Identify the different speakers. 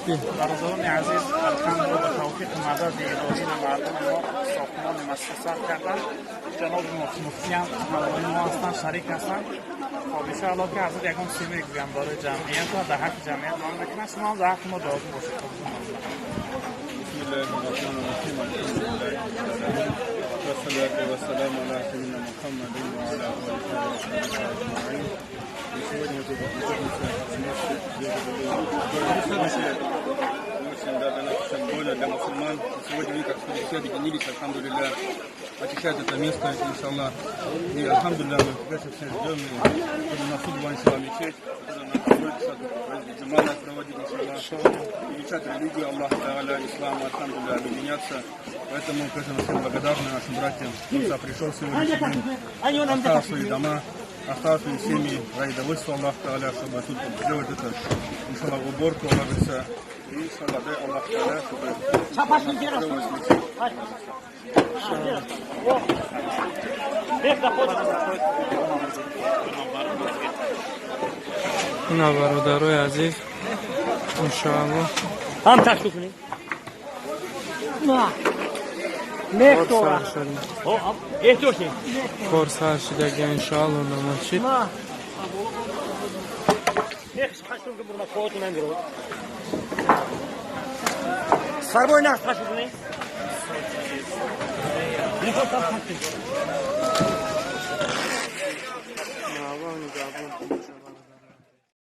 Speaker 1: برادران عزیز الحمدلله به توفیق مدد الهی مردم ما ساختمان مسجد سر کردن. جناب مفتی هم مردم ما هستند، شریک هستند. خب ان شاءالله که حضرت یکم سیمی گویم برای جمعیت و در حق جمعیت نام بکنه شما هم در حق ما دعا باشید.
Speaker 2: بسم الله الرحمن الرحیم. والصلاة والسلام على سيدنا محمد وعلى آله وصحبه أجمعين. Сегодня мы для мусульман. Сегодня мы, как все объединились, альхамдулилля, очищать это место, иншаллах. И альхамдулилля, мы конечно все ждем, и на суд иншаллах мечеть, джумана проводить, иншаллах, величать религию Аллаха Тааля, ислам, альхамдулилля, объединяться. Поэтому, конечно, мы всем благодарны нашим братьям, кто пришел сегодня, оставил свои дома, оставил свои семьи, ради довольства Аллаха Тааля, чтобы тут сделать это, иншаллах, уборку, ложиться. И иншаллах, дай Аллах Тааля, чтобы
Speaker 3: اینا برادرای عزیز انشاءالله
Speaker 4: هم تشکر کنید نه تو احتیاج نیست
Speaker 3: فرصت شده که انشاءالله نماشید
Speaker 4: نه خشم که برنا خودتون نمیرو سربای نه خشم کنید
Speaker 3: نوان